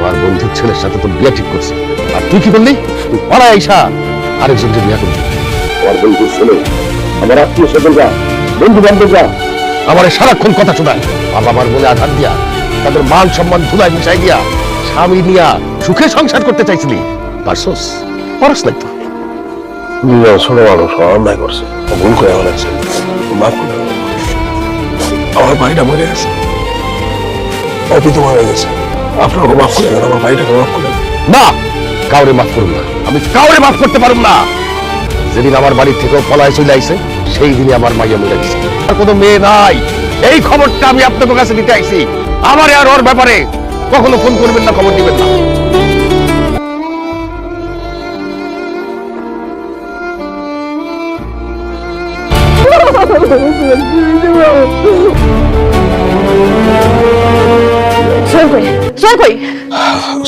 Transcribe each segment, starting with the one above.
আমার বন্ধুর ছেলের সাথে তোর বিয়ে ঠিক করছে, আর তুই কি বললি? তুই পাড়ায় আইসা আরেকজনকে বিয়ে করবি। আমার বন্ধুর ছেলে, আমার আত্মীয় স্বজনরা, বন্ধু বান্ধবরা আমার সারাক্ষণ কথা শোনায়। বাবা মার বলে আঘাত দিয়া, তাদের মান সম্মান ধুলায় মিশাই দিয়া স্বামী নিয়া সুখে সংসার করতে চাইছিলি, পারছস? পারস নাই তো। ছোট মানুষ অন্যায় করছে, ভুল করে আমার মাফ করে আমার ভাইটা মরে গেছে, অপিত মারা গেছে, আপনাকে মাফ করে দেন, আমার ভাইটাকে মাফ করে দেন। না, কাউরে মাফ করুন না, আমি কাউরে মাফ করতে পারুম না। যেদিন আমার বাড়ির থেকেও পলায় চলে আইছে সেই দিনই আমার মাইয়া মরে গেছে। আর কোনো মেয়ে নাই, এই খবরটা আমি আপনাদের কাছে দিতে আইছি। আমার আর ওর ব্যাপারে কখনো ফোন করবেন না, খবর দিবেন না।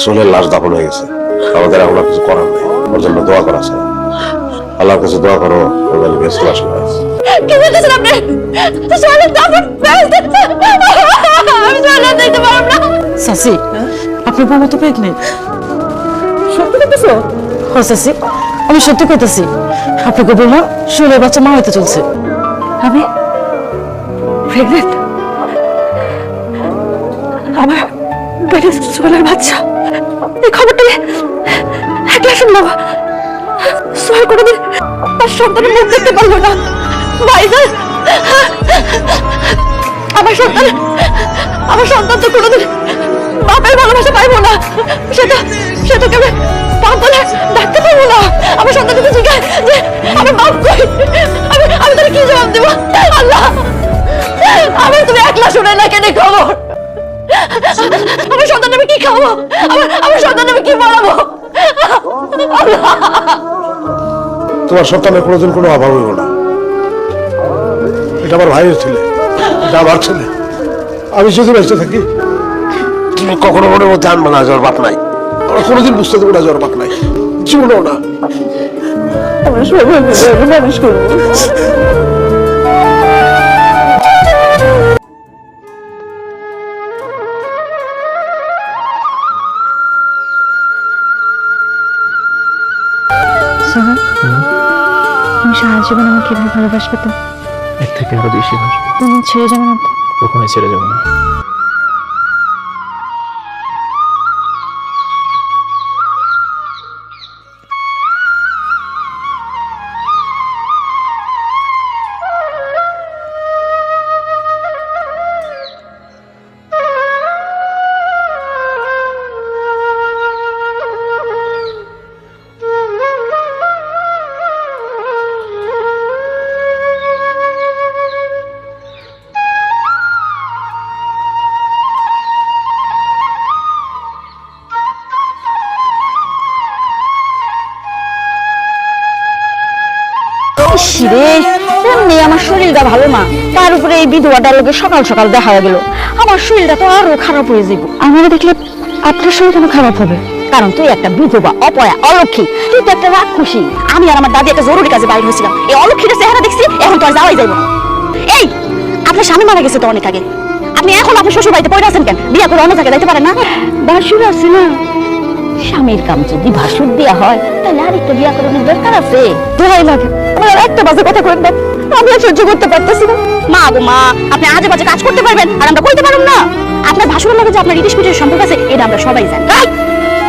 সোহেলের লাশ দাফন হয়ে গেছে, আমাদের এখন কিছু করার নেই, ওর জন্য দোয়া করা আছে। আল্লাহর কাছে দোয়া করো, ওর জন্য বেশ লাশ করে আছে। কি বলতেছেন আপনি? সোহেলের দাফন আমি সোহেলের দেখতে পারব না। চাচি, আপনি বাবা তো প্রেগনেন্ট। সত্যি বলতেছো? হ্যাঁ চাচি, আমি সত্যি কইতাছি। আপনাকে বললাম সোহেলের বাচ্চা মা হইতে চলছে। আমি প্রেগনেন্ট? আমার পেটে সোহেলের বাচ্চা? এই খবরটা একলা শুনলাম। সোহেল কোনোদিন তার সন্তানের মুখ দেখতে পারলো না। ভাইজান, আমার সন্তান তো কোনোদিন বাপের ভালোবাসা পাইবো না। সে তো কেবল বাপ বলে ডাকতে পারবো না। আমার সন্তান যদি জিজ্ঞাসা যে আমার বাপ কই, আমি তাহলে কি জবাব দেবো? আল্লাহ, আমার তুমি একলা শুনে না কেন খবর? আমার সন্তান আমি কি খাবো? আমার সন্তান আমি কি বানাবো? তোমার সন্তানের কোনোদিন কোনো অভাব হইব না। এটা আমার ভাইয়ের ছেলে, এটা আমার ছেলে। আমি যদি বেঁচে থাকি তুমি কখনো মনের মধ্যে আনবে না জ্বর বাপ নাই। আমরা কোনোদিন বুঝতে দেবো না জ্বর বাপ নাই, জীবনেও না। আমার সবাই মানুষ করবো। তুমি সারা জীবন আমাকে এভাবে ভালোবাসবে তো? এর থেকে আরো বেশি ভালোবাসবো। তুমি ছেড়ে যাবে না তো? কখনোই ছেড়ে যাবো না। আমার শরীরটা ভালো না, তার উপরে এই বিধবাটার লোকে সকাল সকাল দেখা গেল। আমার শরীরটা তো আরো খারাপ হয়ে যাবে। আমার দেখলে আপনার শরীর কেন খারাপ হবে? কারণ তুই একটা বিধবা, অপয়া, অলক্ষী, তুই তো একটা রাক্ষসী। আমি আর আমার দাদি একটা জরুরি কাজে বাইরে হয়েছিলাম, এই অলক্ষীটা চেহারা দেখছি, এখন তো আর যাওয়াই যাইব না। এই, আপনার স্বামী মারা গেছে তো অনেক আগে, আপনি এখন আপনার শ্বশুর বাড়িতে পড়ে আছেন কেন? বিয়া করে অন্য জায়গায় যাইতে পারেন না? ভাসুর আছে না, স্বামীর কাম যদি ভাসুর দেওয়া হয় তাহলে আরেকটা বিয়া করানোর দরকার আছে। দোহাই লাগে, আমার আর একটা বাজে কথা করেন না, আমি আর সহ্য করতে পারতেছি না। মা গো মা, আপনি আজে বাজে কাজ করতে পারবেন আর আমরা করতে পারব না? আপনার ভাসুরের লাগে যে আপনার ইটিশ পিটির সম্পর্ক আছে, এটা আমরা সবাই জানি।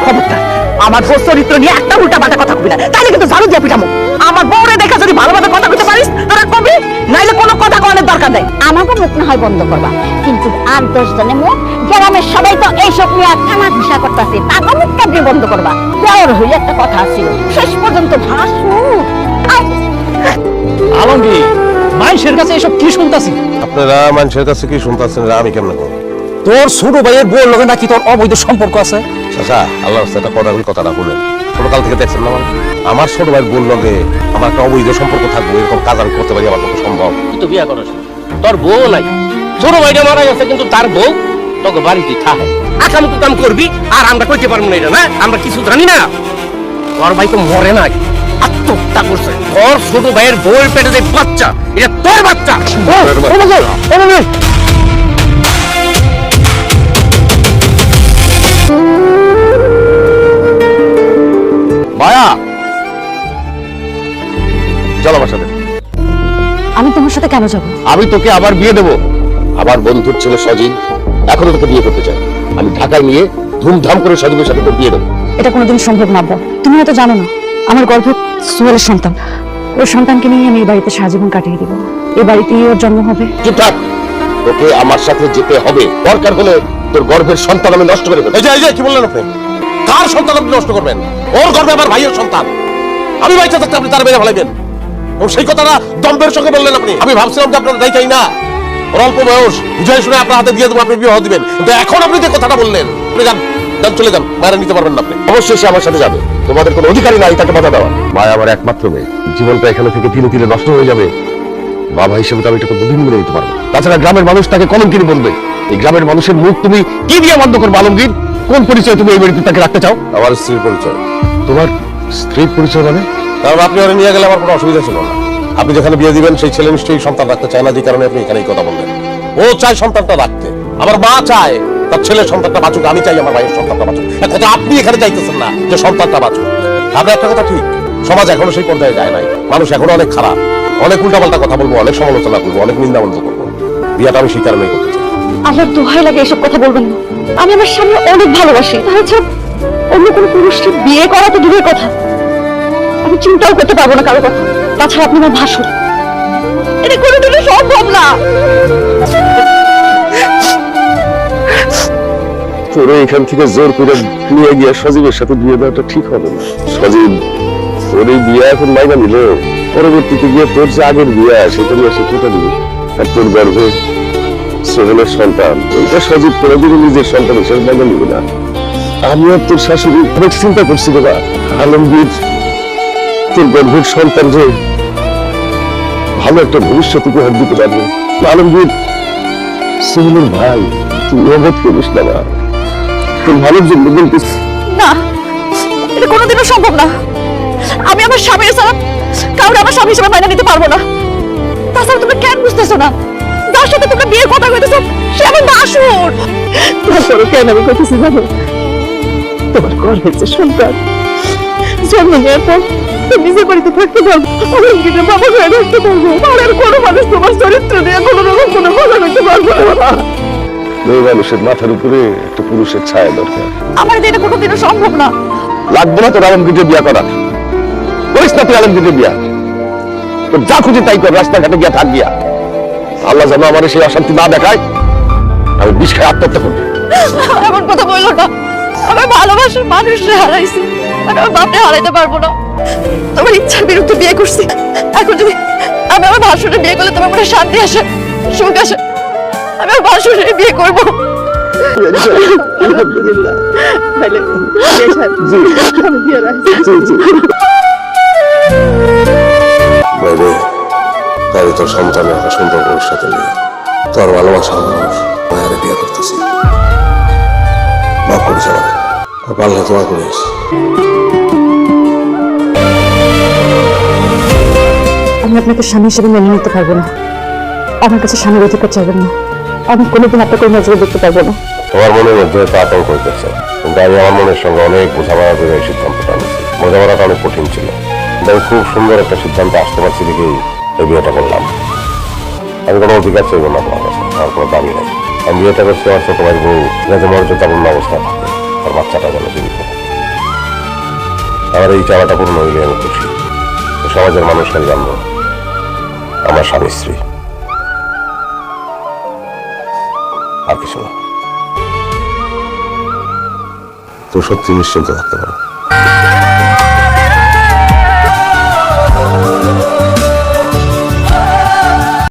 খবরদার আমার বউ চরিত্র নিয়ে একটা উল্টা পাল্টা কথা কবি না, তাহলে কিন্তু ঝাড়ু দিয়ে পিটামো। আমার বউরে দেখা যদি ভালোভাবে কথা কইতে পারিস তোরা কবি, নাইলে কোনো কথা কওয়ার দরকার নেই। আমাকে মুখ না হয় বন্ধ করবা, কিন্তু আর 10 জনের মুখ, গ্রামের সবাই তো এইসব নিয়ে কানা ঘুষা করতেছে, তাকে মুখটা দিয়ে বন্ধ করবা। দেওয়ার হইলে একটা কথা ছিল, শেষ পর্যন্ত ভাসুর। আলমগীর, মানুষের কাছে এসব কি শুনতাছি? আপনারা মানুষের কাছে কি শুনতেছেন, আমি কেমন করবো? তোর ছোট ভাইয়ের বউর লগে নাকি তোর অবৈধ সম্পর্ক আছে? চাচা, আল্লাহর সাথে কথাটা বলেন। ছোটকাল থেকে দেখছেন না আমার ছোট ভাইয়ের বোন লগে আমার একটা অবৈধ সম্পর্ক থাকবো, এরকম কাজ আমি করতে পারি? আমার পক্ষে সম্ভব? তুই তো বিয়া করছ, তোর বউ নাই, ছোট ভাইটা মারা গেছে, কিন্তু তার বউ তোকে বাড়িতে থাকে। আকামুকু কাম করবি আর আমরা কইতে পারবো না এটা? না, আমরা কিছু জানি না? তোর ভাই তো মরে নাই, আত্মহত্যা করছে। তোর ছোট ভাইয়ের বউয়ের পেটে যে বাচ্চা, এটা তোর বাচ্চা। কেন যাবো? আমি তোকে আবার বিয়ে দেবো। আমার বন্ধুর ছেলে সজীব এখনো তোকে বিয়ে করতে চায়। আমি ঢাকায় নিয়ে ধুমধাম করে সজীবের সাথে তোর বিয়ে দেবো। এটা কোনোদিন সম্ভব না আব্বা। তুমি হয়তো জানো না, আমার গর্ভে সোহেলের সন্তান। ওর সন্তানকে নিয়ে আমি এই বাড়িতে সারা জীবন কাটিয়ে দিব। এই বাড়িতেই ওর জন্ম হবে। চুপ থাক, তোকে আমার সাথে যেতে হবে। দরকার হলে তোর গর্ভের সন্তান আমি নষ্ট করে দেবো। এই যে কি বললেন আপনি? কার সন্তান আপনি নষ্ট করবেন? ওর গর্ভে আমার ভাইয়ের সন্তান। আমি বাইচা থাকতে আপনি তার মেরে ফেলাইবেন, এবং সেই কথাটা দম্ভের সঙ্গে বললেন আপনি। আমি ভাবছিলাম যে আপনার দায়িত্ব না, ওর অল্প বয়স, বুঝাই শুনে আপনার হাতে দিয়ে দেবো, আপনি বিবাহ দিবেন। কিন্তু এখন আপনি যে কথাটা বললেন, আপনি যান চলে যান, মায়েরা নিতে পারবেন না আপনি। অবশ্যই সে আমার সাথে যাবে, তোমাদের কোনো অধিকারই নাই তাকে বাধা দেওয়া। মায়া আমার একমাত্র মেয়ে, জীবনটা এখানে থেকে ধীরে ধীরে নষ্ট হয়ে যাবে। বাবা হিসেবে তো আমি এটা দুদিন মেনে নিতে পারবো। তাছাড়া গ্রামের মানুষ তাকে কলঙ্কিনী বলবে। এই গ্রামের মানুষের মুখ তুমি কি দিয়ে বন্ধ করবে আলমগীর? কোন পরিচয় তুমি এই বাড়িতে তাকে রাখতে চাও? আমার স্ত্রীর পরিচয়। তোমার স্ত্রীর পরিচয় মানে? কারণ আপনি ওরা নিয়ে গেলে আমার কোনো অসুবিধা ছিল না। আপনি যেখানে বিয়ে দিবেন সেই ছেলে নিশ্চয়ই সন্তান রাখতে চায় না, যে কারণে আপনি এখানে এই কথা বললেন। ও চায় সন্তানটা রাখতে, আমার মা চায় তার ছেলের সন্তানটা বাঁচুক, আমি চাই আমার ভাইয়ের সন্তানটা বাঁচুক। এক কথা আপনি এখানে চাইতেছেন না যে সন্তানটা বাঁচুক। আপনার একটা কথা ঠিক, সমাজ এখনো সেই পর্যায়ে যায় নাই। মানুষ এখনো অনেক খারাপ, অনেক উল্টাপাল্টা কথা বলবো, অনেক সমালোচনা করবো, অনেক নিন্দাবন্ধ করবো। বিয়েটা আমি সেই কারণেই করতে চাই। আমার দোহাই লাগে এসব কথা বলবেন না। আমি আমার স্বামী অনেক ভালোবাসি, তাহলে অন্য কোনো পুরুষকে বিয়ে করা তো দূরের কথা, আমি চিন্তাও করতে পারবো না কারো কথা। তাছাড়া আপনি আমার ভাসুর, এটা কোনোদিনও সম্ভব না। তোরে এখান থেকে জোর করে নিয়ে গিয়ে সজীবের সাথে বিয়ে দেওয়াটা ঠিক হবে না। সজীব তোর এই বিয়ে এখন মাইনা নিল, পরবর্তীতে গিয়ে তোর যে আগের বিয়ে সেটা নিয়ে সে কেটে দিবে। আর তোর গর্ভে সোহেলের সন্তান, এটা সজীব করে দিবে নিজের সন্তান হিসেবে মাইনা নিবে না। আমি আর তোর শাশুড়ি অনেক চিন্তা করছি বাবা। আলমগীর তোর গর্ভের সন্তান যে ভালো একটা ভবিষ্যৎ উপহার দিতে পারবে। আলমগীর সোহেলের ভাই, তুই অবোধ করিস না বাবা। তোর ভালোর জন্য বলতিস। না, এটা কোনোদিনও সম্ভব না। আমি আমার স্বামী ছাড়া কাউকে আমার স্বামী হিসেবে মাইনা নিতে পারবো না। তাছাড়া তুমি কেন বুঝতেছো না, যার সাথে তোমরা বিয়ের কথা কইতেছো সে আমার ভাসুর। তারপরে কেন আমি কইতেছি জানো, তোমার গর্ভের যে সন্তান জন্ম নেওয়ার পর তুমি নিজের বাড়িতে থাকতে পারবো, আলমগীরের বাবা হয়ে থাকতে পারবো। আর কোনো মানুষ তোমার চরিত্র নিয়ে কোনো রকম কোনো কথা কইতে পারবো না। মেয়ে মানুষের মাথার উপরে একটা পুরুষের ছায়া দরকার। আমার এটা কোনোদিনও সম্ভব না। লাগবে না তোর আলমগীরের বিয়া করা, করিস না তুই আলমগীরের বিয়া। তোর যা খুঁজে তাই কর, রাস্তাঘাটে গিয়া থাক গিয়া। আল্লাহ যেন আমার সেই অশান্তি না দেখায়, আমি বিষ খাই আত্মহত্যা করবো। এমন কথা বললো না, আমার ভালোবাসার মানুষরা হারাইছি, আমি আমার বাপরে হারাইতে পারবো না। তোমার ইচ্ছার বিরুদ্ধে বিয়ে করছি। এখন যদি আমি আমার ভাসুরে বিয়ে করলে তোমার মনে শান্তি আসে, সুখ আসে, আমি আমার ভাসুরে বিয়ে করবো। বাইরে তাই তোর সন্তানের একটা সুন্দর ভবিষ্যৎ নিয়ে তোর ভালোবাসা মানুষ মায়ের বিয়ে করতেছি। মাফ করিস আমাকে, আর পারলে তোমার করিস। আমি আপনাকে স্বামী হিসেবে মেনে নিতে পারবো না। আমার কাছে স্বামীর অধিকার চাইবেন না। আমি কোনোদিন আপনাকে ওই নজরে দেখতে পারবো না। তোমার মনের মধ্যে হয়তো আতঙ্ক হইতেছে, কিন্তু আমি আমার মনের সঙ্গে অনেক বোঝাপড়া করে এই সিদ্ধান্তটা নিয়েছি। বোঝাপড়াটা অনেক কঠিন ছিল, কিন্তু আমি খুব সুন্দর একটা সিদ্ধান্তে আসতে পারছি দেখেই এই বিয়েটা করলাম। আমি কোনো অধিকার চাইব না তোমার কাছে, আমার কোনো দাবি নেই। আমি বিয়েটা করছি আমার ছোট ভাই বউ যাতে মর্যাদাপূর্ণ অবস্থায় থাকে, আর বাচ্চাটা যেন জীবিত থাকে। আমার এই চাওয়াটা পূর্ণ হইলে আমি খুশি। সমাজের মানুষকে জানবো আমার স্বামী স্ত্রী, আর কিছু না। তো সত্যি নিশ্চিন্ত থাকতে পারো।